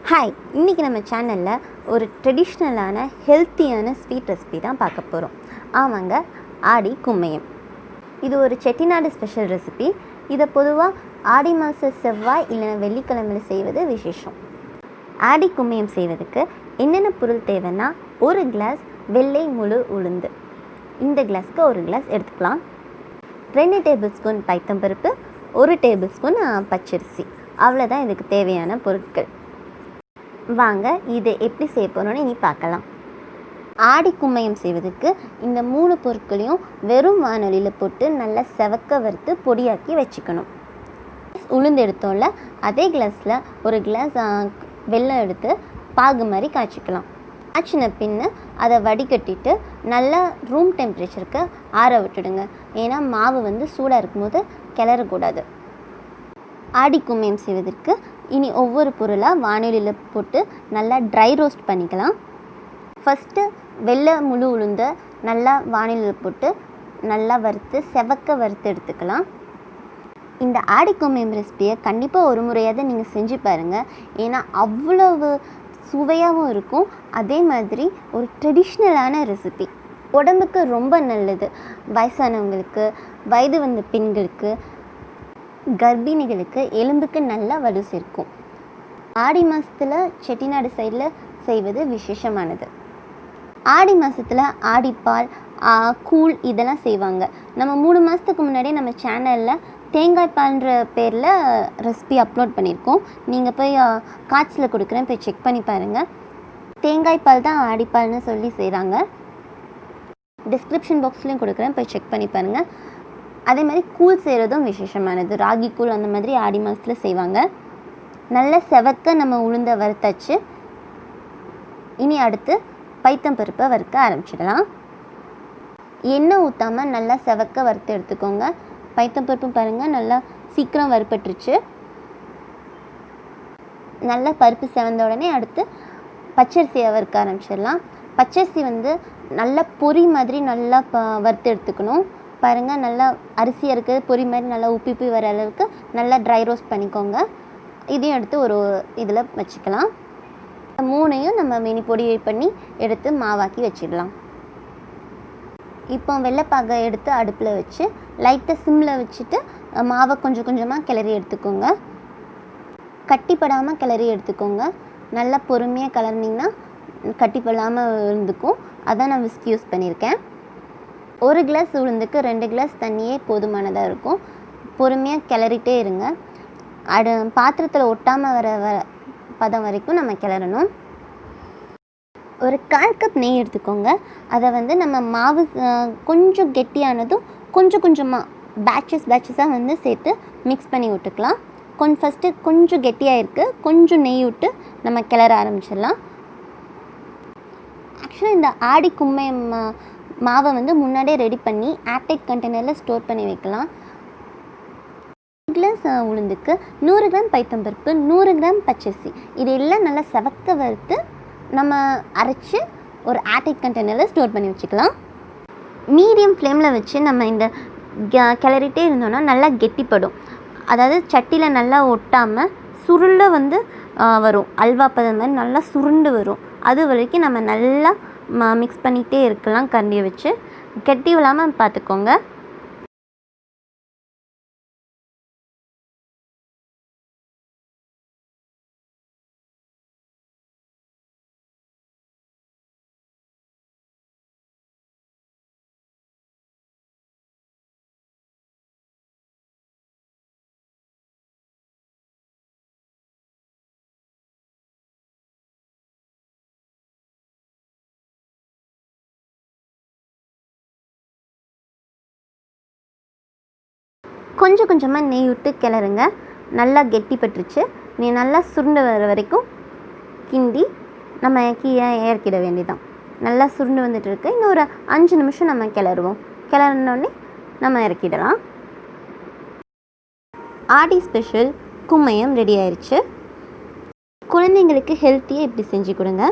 Hi, இன்றைக்கி நம்ம சேனலில் ஒரு ட்ரெடிஷ்னலான ஹெல்த்தியான ஸ்வீட் ரெசிபி தான் பார்க்க போகிறோம். ஆமாங்க, ஆடி கும்மையம். இது ஒரு செட்டிநாடு ஸ்பெஷல் ரெசிபி. இதை பொதுவாக ஆடி மாத செவ்வாய் இல்லைன்னா வெள்ளிக்கிழமையில் செய்வது விசேஷம். ஆடி கும்மையம் செய்வதுக்கு என்னென்ன பொருள் தேவைன்னா, ஒரு கிளாஸ் வெள்ளை முழு உளுந்து, இந்த கிளாஸ்க்கு ஒரு கிளாஸ் எடுத்துக்கலாம். 2 டேபிள் ஸ்பூன் பைத்தம்பருப்பு, 1 டேபிள் ஸ்பூன் பச்சரிசி, அவ்வளோதான் இதுக்கு தேவையான பொருட்கள். வாங்க இது எப்படி செய்ய போகிறோன்னு இனி பார்க்கலாம். ஆடி கும்மையம் செய்வதற்கு இந்த 3 பொருட்களையும் வெறும் வானொலியில் போட்டு நல்லா செவக்க வறுத்து பொடியாக்கி வச்சுக்கணும். உளுந்து எடுத்தோம்ல, அதே கிளாஸில் ஒரு கிளாஸ் வெல்லம் எடுத்து பாகு மாதிரி காய்ச்சிக்கலாம். காய்ச்சின பின்னு அதை வடிகட்டிட்டு நல்லா ரூம் டெம்பரேச்சருக்கு ஆற விட்டுடுங்க. ஏன்னா மாவு சூடாக இருக்கும்போது கிளறக்கூடாது. ஆடி கும்மையம் செய்வதற்கு இனி ஒவ்வொரு பொருளாக வானொலியில் போட்டு நல்லா ட்ரை ரோஸ்ட் பண்ணிக்கலாம். ஃபஸ்ட்டு வெள்ளை முழு உளுந்தை நல்லா வானொலியில் போட்டு நல்லா வறுத்து செவக்க வறுத்து எடுத்துக்கலாம். இந்த ஆடி கும்மையம் ரெசிபியை கண்டிப்பாக ஒரு முறையாவது நீங்கள் செஞ்சு பாருங்கள். ஏன்னா அவ்வளவு சுவையாகவும் இருக்கும். அதே மாதிரி ஒரு ட்ரெடிஷ்னலான ரெசிபி, உடம்புக்கு ரொம்ப நல்லது. வயசானவங்களுக்கு, வயது வந்த பெண்களுக்கு, கர்ப்பிணிகளுக்கு, எலும்புக்கு நல்லா வலு சேர்க்கும். ஆடி மாதத்தில் செட்டிநாடு சைடில் செய்வது விசேஷமானது. ஆடி மாதத்தில் ஆடிப்பால், கூழ் இதெல்லாம் செய்வாங்க. நம்ம 3 மாதத்துக்கு முன்னாடியே நம்ம சேனலில் தேங்காய் பால்ன்ற பேரில் ரெசிபி அப்லோட் பண்ணியிருக்கோம். நீங்கள் போய் காட்சியில் கொடுக்குறேன், போய் செக் பண்ணி பாருங்கள். தேங்காய் பால் தான் ஆடிப்பால்னு சொல்லி செய்கிறாங்க. டிஸ்கிரிப்ஷன் பாக்ஸ்லேயும் கொடுக்குறேன், போய் செக் பண்ணி பாருங்கள். அதே மாதிரி கூழ் செய்கிறதும் விசேஷமானது. ராகி கூழ் அந்த மாதிரி ஆடி மாதத்தில் செய்வாங்க. நல்ல செவக்க நம்ம உளுந்த வறுத்தாச்சு. இனி அடுத்து பைத்தம்பருப்பை வறுக்க ஆரம்பிச்சிடலாம். எண்ணெய் ஊற்றாமல் நல்லா செவக்க வறுத்து எடுத்துக்கோங்க. பைத்தம்பருப்பும் பாருங்கள் நல்லா சீக்கிரம் வறுப்பட்டுருச்சு. நல்லா பருப்பு செவந்த உடனே அடுத்து பச்சரிசியை வறுக்க ஆரம்பிச்சிடலாம். பச்சரிசி நல்லா பொரி மாதிரி நல்லா வறுத்து எடுத்துக்கணும். பாருங்கள், நல்லா அரிசி இருக்குது பொரி மாதிரி நல்லா உப்பி வர அளவுக்கு நல்லா ட்ரை ரோஸ்ட் பண்ணிக்கோங்க. இதையும் எடுத்து ஒரு இதில் வச்சுக்கலாம். 3ஐயும் நம்ம மினி பொடி பண்ணி எடுத்து மாவாக்கி வச்சிடலாம். இப்போ வெள்ளைப்பாகை எடுத்து அடுப்பில் வச்சு லைட்டாக சிம்மில் வச்சுட்டு மாவை கொஞ்சம் கொஞ்சமாக கிளறி எடுத்துக்கோங்க. கட்டிப்படாமல் கிளறி எடுத்துக்கோங்க. நல்லா பொறுமையாக கிளறினீங்கன்னா கட்டிப்படாமல் இருந்துக்கும். அதான் நான் விஸ்க் யூஸ் பண்ணியிருக்கேன். 1 கிளாஸ் உளுந்துக்கு 2 கிளாஸ் தண்ணியே போதுமானதாக இருக்கும். பொறுமையாக கிளறிட்டே இருங்க. பாத்திரத்தில் ஒட்டாமல் வர பதம் வரைக்கும் நம்ம கிளறணும். ஒரு 1/4 கப் நெய் எடுத்துக்கோங்க. அதை நம்ம மாவு கொஞ்சம் கெட்டியானதும் கொஞ்சம் கொஞ்சமாக பேட்சஸாக சேர்த்து மிக்ஸ் பண்ணி விட்டுக்கலாம். ஃபஸ்ட்டு கொஞ்சம் கெட்டியாக இருக்குது, கொஞ்சம் நெய் விட்டு நம்ம கிளற ஆரம்பிச்சிடலாம். ஆக்சுவலாக இந்த ஆடி கும்மையம் மாவை முன்னாடியே ரெடி பண்ணி ஏர்டைட் கண்டெய்னரில் ஸ்டோர் பண்ணி வைக்கலாம். 1 கிளாஸ் உளுந்துக்கு 100 கிராம் பைத்தம்பருப்பு, 100 கிராம் பச்சரிசி, இது எல்லாம் நல்லா செவக்க வறுத்து நம்ம அரைச்சி ஒரு ஏர்டைட் கண்டெய்னரில் ஸ்டோர் பண்ணி வச்சுக்கலாம். மீடியம் ஃப்ளேமில் வச்சு நம்ம இந்த கிளறிட்டே இருந்தோன்னா நல்லா கெட்டிப்படும். அதாவது சட்டியில் நல்லா ஒட்டாமல் சுருள வரும். அல்வா பதம் மாதிரி நல்லா சுருண்டு வரும். அது வரைக்கும் நம்ம நல்லா மிக்ஸ் பண்ணிகிட்டே இருக்கலாம். கரண்டியை வச்சு கெட்டி விடாமல் பார்த்துக்கோங்க. கொஞ்சம் கொஞ்சமாக நெய் விட்டு கிளறுங்க. நல்லா கெட்டிப்பட்டுருச்சு. நீ நல்லா சுருண்டு வர வரைக்கும் கிண்டி நம்ம இறக்கிட வேண்டியதான். நல்லா சுருண்டு வந்துட்டுருக்கு. இன்னும் ஒரு 5 நிமிஷம் நம்ம கிளறுவோம். கிளறினோடனே நம்ம இறக்கிடலாம். ஆடி ஸ்பெஷல் கும்மையம் ரெடி ஆயிடுச்சு. குழந்தைங்களுக்கு ஹெல்த்தியாக இப்படி செஞ்சு கொடுங்க.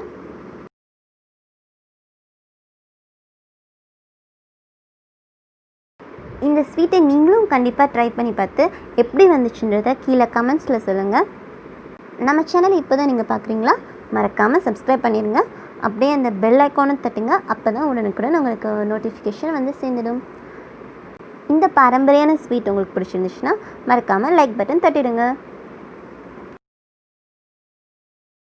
இந்த ஸ்வீட்டை நீங்களும் கண்டிப்பாக ட்ரை பண்ணி பார்த்து எப்படி வந்துச்சுன்றதை கீழே கமெண்ட்ஸில் சொல்லுங்கள். நம்ம சேனல் இப்போ தான் நீங்கள் பார்க்குறீங்களா, மறக்காமல் சப்ஸ்கிரைப் பண்ணிடுங்க. அப்படியே அந்த பெல் ஐக்கானும் தட்டுங்க. அப்போ தான் உடனுக்குடன் உங்களுக்கு நோட்டிஃபிகேஷன் வந்து சேர்ந்துடும். இந்த பாரம்பரியான ஸ்வீட் உங்களுக்கு பிடிச்சிருந்துச்சுன்னா மறக்காமல் லைக் பட்டன் தட்டிடுங்க.